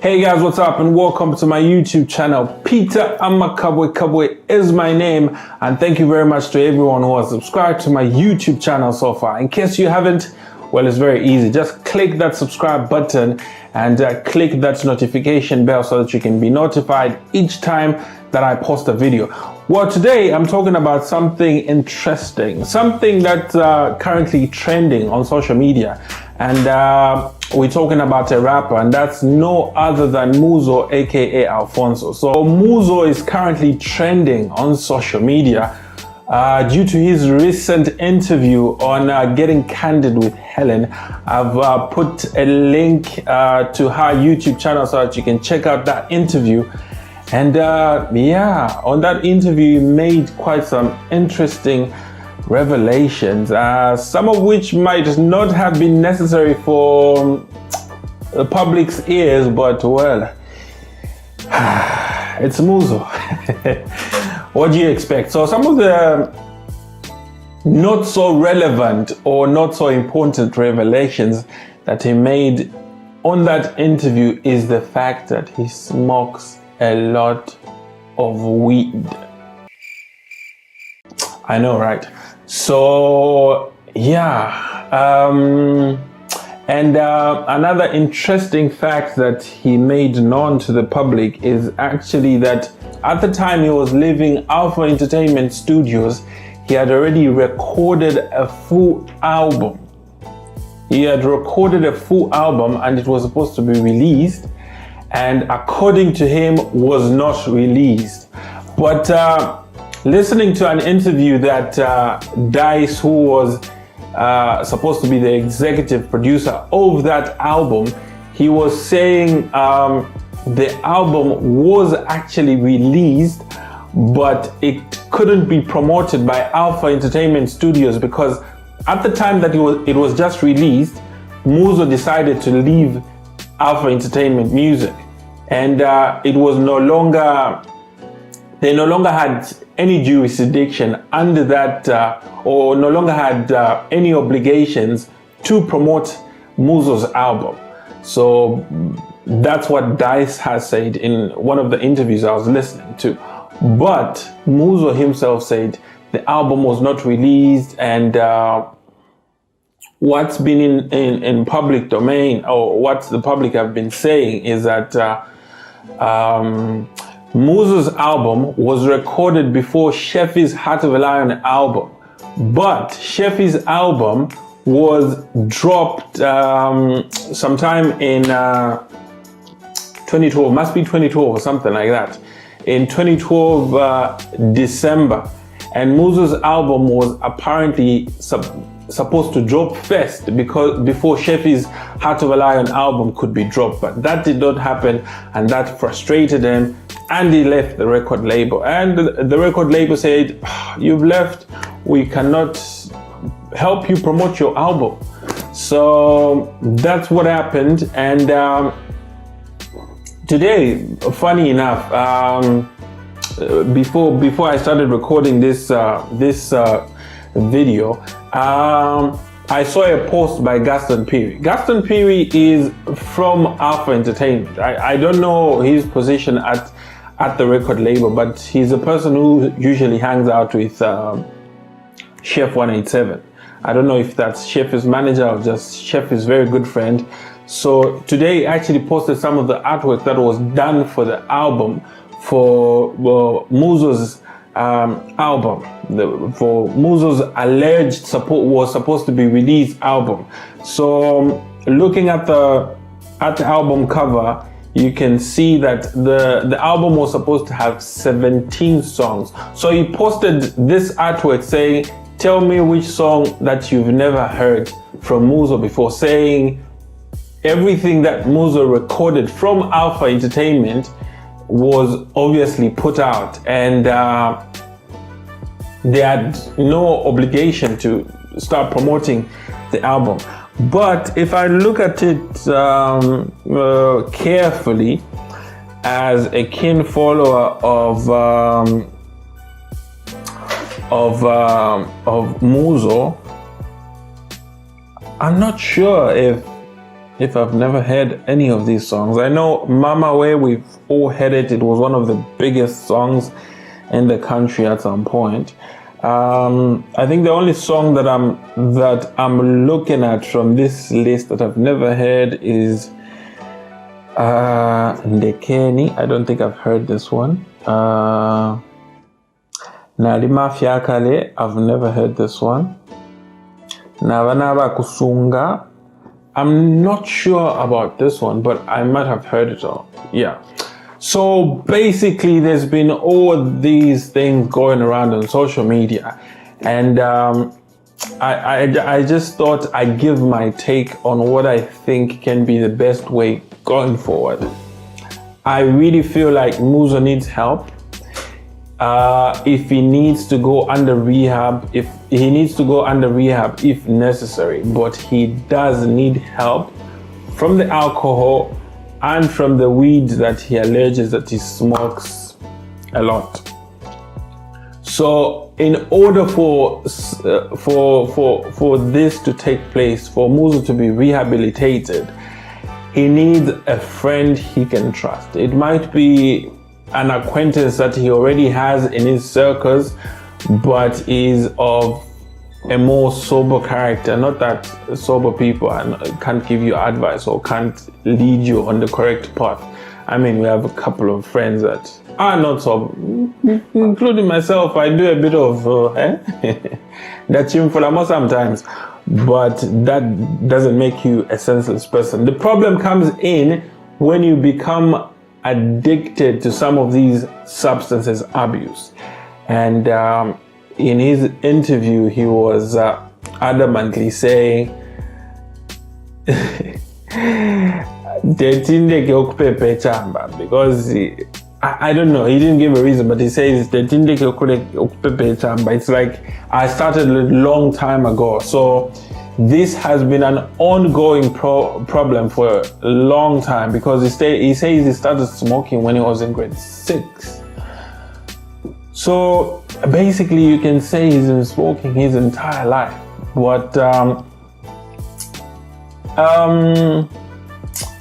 Hey guys, what's up and welcome to my YouTube channel. Peter Amakabwe is my name, and thank you very much to everyone who has subscribed to my YouTube channel so far. In case you haven't, well, it's very easy. Just click that subscribe button and click that notification bell so that you can be notified each time that I post a video. Well, today I'm talking about something interesting, something that's currently trending on social media. And we're talking about a rapper, and that's no other than Muzo, aka Alphonso. So Muzo is currently trending on social media due to his recent interview on Getting Candid with Hellen. I've put a link to her YouTube channel so that you can check out that interview. And yeah, on that interview, he made quite some interesting revelations, some of which might not have been necessary for the public's ears, but well, it's Muzo. What do you expect? So some of the not so relevant or not so important revelations that he made on that interview is the fact that he smokes a lot of weed. I know, right? So yeah, another interesting fact that he made known to the public is actually that at the time he was leaving Alpha Entertainment Studios, he had already recorded a full album. He had recorded a full album and it was supposed to be released, and according to him was not released. But listening to an interview that Dice, who was supposed to be the executive producer of that album, he was saying the album was actually released, but it couldn't be promoted by Alpha Entertainment Studios because at the time that it was just released, Muzo decided to leave Alpha Entertainment Music, and it was they no longer had any jurisdiction under that, or no longer had any obligations to promote Muzo's album. So that's what Dice has said in one of the interviews I was listening to. But Muzo himself said the album was not released, and what's been in public domain, or what the public have been saying, is that Muzo's album was recorded before Sheffy's Heart of a Lion album, but Sheffy's album was dropped sometime in 2012, must be 2012 or something like that, in 2012 December, and Muzo's album was apparently supposed to drop first before Sheffy's Heart of a Lion album could be dropped, but that did not happen, and that frustrated him, and he left the record label. And the record label said, "You've left, we cannot help you promote your album." So that's what happened. And today, funny enough, before I started recording this video, I saw a post by Gaston Peary. Gaston Peary is from Alpha Entertainment. I don't know his position at the record label, but he's a person who usually hangs out with Chef 187. I don't know if that's Chef's manager or just Chef's very good friend. So today he actually posted some of the artwork that was done for the album, for Muzo's album, for Muzo's alleged was supposed to be released album. So looking at the album cover, you can see that the album was supposed to have 17 songs. So he posted this artwork saying, "Tell me which song that you've never heard from Muzo before," saying everything that Muzo recorded from Alpha Entertainment was obviously put out, and they had no obligation to start promoting the album. But if I look at it carefully, as a keen follower of Muzo, I'm not sure if if I've never heard any of these songs. I know Mama Way, we've all heard it. It was one of the biggest songs in the country at some point. I think the only song that I'm looking at from this list that I've never heard is Ndekeni. I don't think I've heard this one. Nalima Fiakale, I've never heard this one. Navanaba Kusunga, I'm not sure about this one, but I might have heard it all. Yeah. So basically, there's been all these things going around on social media, and I just thought I'd give my take on what I think can be the best way going forward. I really feel like Muzo needs help. If he needs to go under rehab, if necessary, but he does need help from the alcohol and from the weed that he alleges that he smokes a lot. So in order for this to take place, for Muzo to be rehabilitated, he needs a friend he can trust. It might be an acquaintance that he already has in his circles, but is of a more sober character. Not that sober people can't give you advice or can't lead you on the correct path. I mean, we have a couple of friends that are not sober, including myself. I do a bit of that chimfulamo sometimes, but that doesn't make you a senseless person. The problem comes in when you become addicted to some of these substances abuse. And in his interview, he was adamantly saying, because I don't know, he didn't give a reason, but he says, it's like I started a long time ago. So this has been an ongoing problem for a long time, because he says he started smoking when he was in grade 6. So basically you can say he's been smoking his entire life. But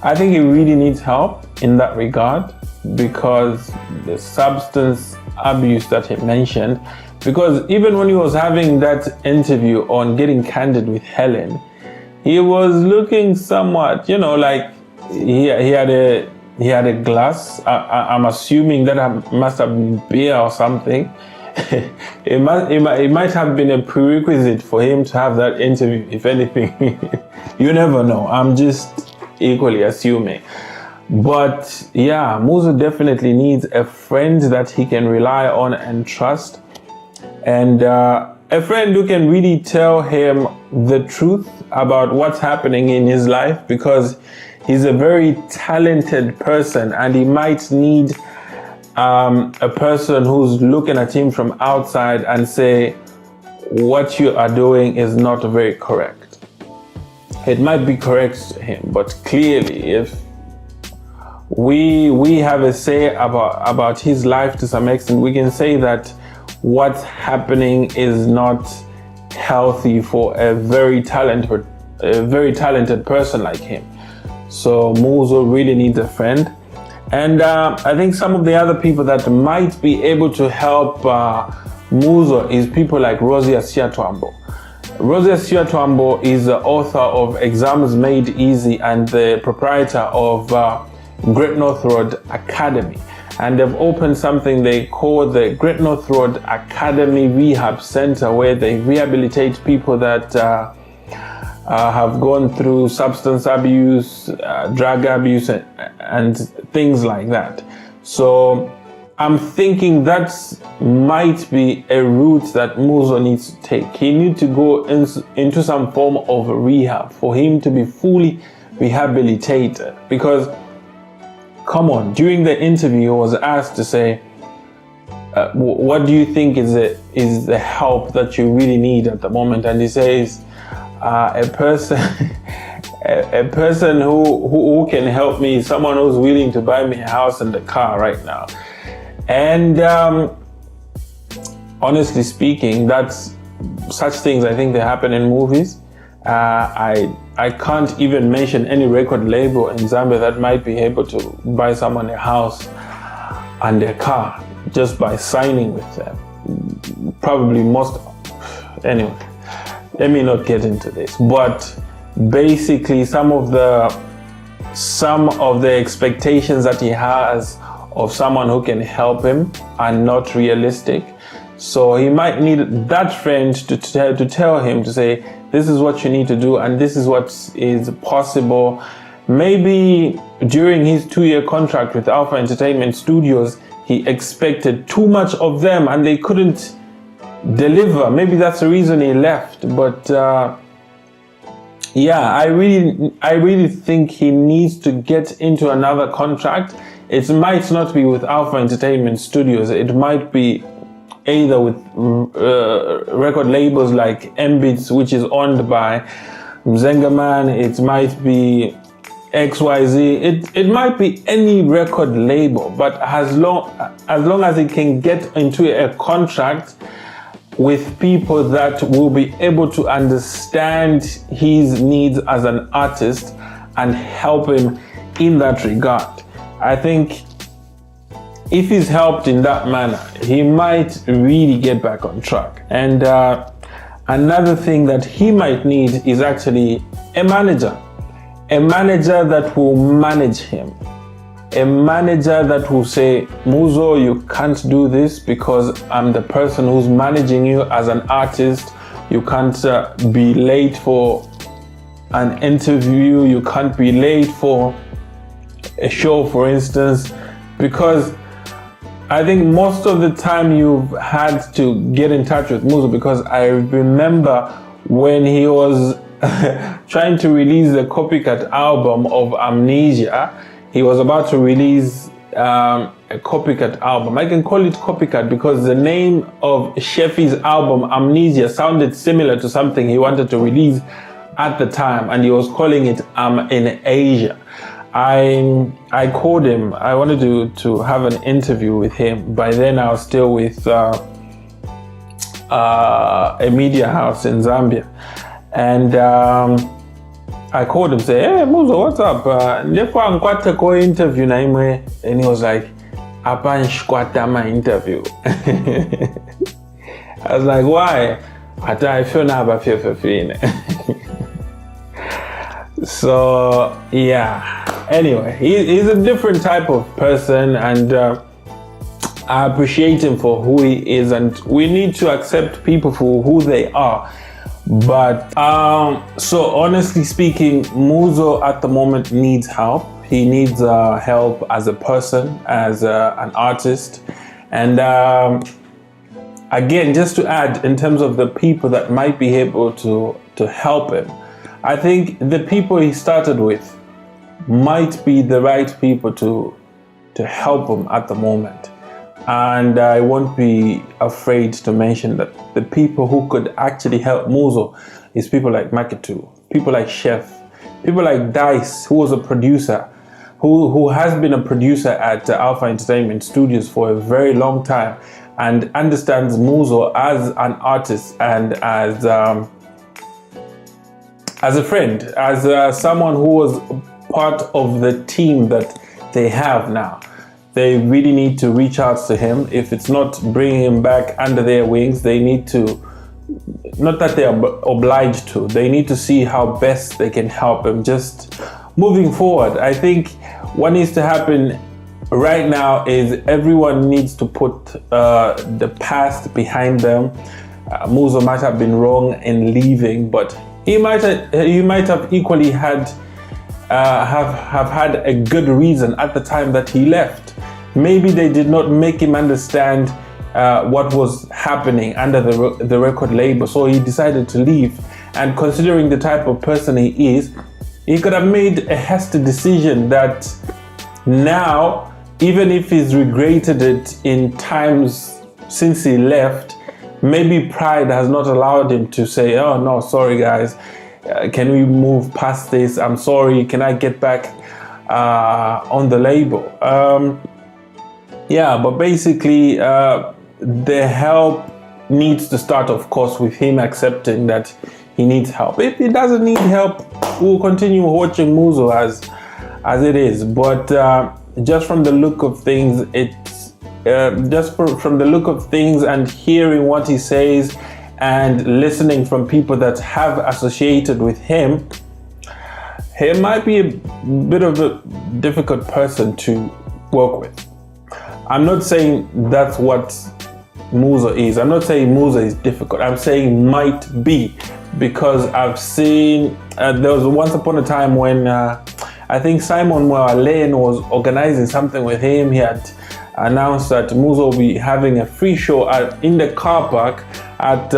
I think he really needs help in that regard, because the substance abuse that he mentioned, because even when he was having that interview on Getting Candid with Hellen, he was looking somewhat, like he had a glass. I'm assuming that must have been beer or something. It might have been a prerequisite for him to have that interview, if anything. You never know. I'm just equally assuming. But yeah, Muzo definitely needs a friend that he can rely on and trust. And a friend who can really tell him the truth about what's happening in his life, because he's a very talented person, and he might need a person who's looking at him from outside and say, what you are doing is not very correct. It might be correct to him, but clearly if we have a say about his life to some extent, we can say that what's happening is not healthy for a very talented person like him. So Muzo really needs a friend. And I think some of the other people that might be able to help Muzo is people like Rosie Asiatwambo. Rosie Asiatwambo is the author of Exams Made Easy and the proprietor of Great North Road Academy. And they've opened something they call the Great North Road Academy Rehab Center, where they rehabilitate people that have gone through substance abuse, drug abuse, and things like that. So I'm thinking that might be a route that Muzo needs to take. He needs to go into some form of rehab for him to be fully rehabilitated. Because, come on, during the interview, he was asked to say, what do you think is the help that you really need at the moment? And he says, a person who can help me, someone who's willing to buy me a house and a car right now. And honestly speaking, that's such things, I think they happen in movies, I can't even mention any record label in Zambia that might be able to buy someone a house and a car just by signing with them. Probably most, anyway, let me not get into this, but basically some of the expectations that he has of someone who can help him are not realistic. So he might need that friend to tell him, to say, this is what you need to do and this is what is possible. Maybe during his 2-year contract with Alpha Entertainment Studios, he expected too much of them and they couldn't deliver. Maybe that's the reason he left. But yeah, I really think he needs to get into another contract. It might not be with Alpha Entertainment Studios. It might be either with record labels like M-Beats, which is owned by Mzengaman. It might be XYZ. It might be any record label, but as long as he can get into a contract with people that will be able to understand his needs as an artist and help him in that regard. I think if he's helped in that manner, he might really get back on track. And another thing that he might need is actually a manager that will manage him. A manager that will say, Muzo, you can't do this because I'm the person who's managing you as an artist. You can't be late for an interview. You can't be late for a show, for instance, because I think most of the time you've had to get in touch with Muzo, because I remember when he was trying to release the copycat album of Amnesia. He was about to release a copycat album. I can call it copycat because the name of Sheffy's album Amnesia sounded similar to something he wanted to release at the time, and he was calling it in Asia. I called him. I wanted to have an interview with him. By then I was still with a media house in Zambia, and I called him, say, hey Muzo, what's up? Interview na imwe, and he was like, apa nshkwata ma interview. I was like, why? I feel now about fear. So yeah. Anyway, he's a different type of person, and I appreciate him for who he is, and we need to accept people for who they are. But so honestly speaking, Muzo at the moment needs help. He needs help as a person, as an artist. And again, just to add, in terms of the people that might be able to help him, I think the people he started with might be the right people to help him at the moment. And I won't be afraid to mention that the people who could actually help Muzo is people like Makitu, people like Chef, people like Dice, who was a producer, who has been a producer at Alpha Entertainment Studios for a very long time and understands Muzo as an artist and as a friend, as someone who was part of the team that they have now. They really need to reach out to him. If it's not bringing him back under their wings, they need to, not that they are obliged to, they need to see how best they can help him just moving forward. I think what needs to happen right now is everyone needs to put the past behind them. Muzo might have been wrong in leaving, but he might have equally had have had a good reason at the time that he left. Maybe they did not make him understand what was happening under the record label, so he decided to leave. And considering the type of person he is, he could have made a hasty decision that now, even if he's regretted it in times since he left, maybe pride has not allowed him to say, oh no, sorry guys, can we move past this? I'm sorry, can I get back on the label? Yeah, but basically the help needs to start, of course, with him accepting that he needs help. If he doesn't need help, we'll continue watching Muzo as it is. But just from the look of things, from the look of things and hearing what he says and listening from people that have associated with him, he might be a bit of a difficult person to work with. I'm not saying that's what Muzo is. I'm not saying Muzo is difficult. I'm saying might be, because I've seen, there was once upon a time when I think Simon Hellen was organizing something with him. He had announced that Muzo will be having a free show in the car park at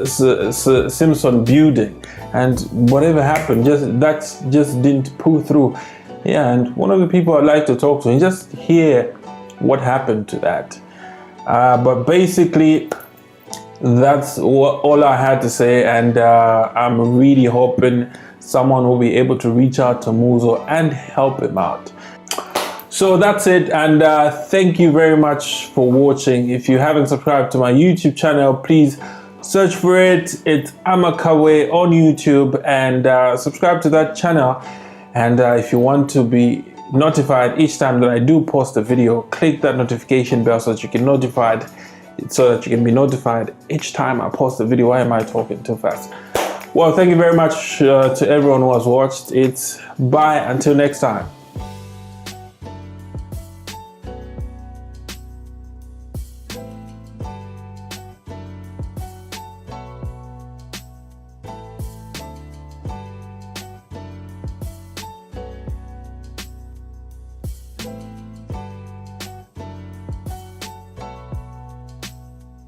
Simpson building, and whatever happened, that just didn't pull through. Yeah, and one of the people I'd like to talk to and just hear what happened to that. But basically, that's all I had to say, and I'm really hoping someone will be able to reach out to Muzo and help him out. So that's it, and thank you very much for watching. If you haven't subscribed to my YouTube channel, please search for it. It's Amakawe on YouTube, and subscribe to that channel. And if you want to be notified each time that I do post a video, click that notification bell so that you can be notified each time I post a video. Why am I talking too fast? Well, thank you very much to everyone who has watched. It's bye until next time.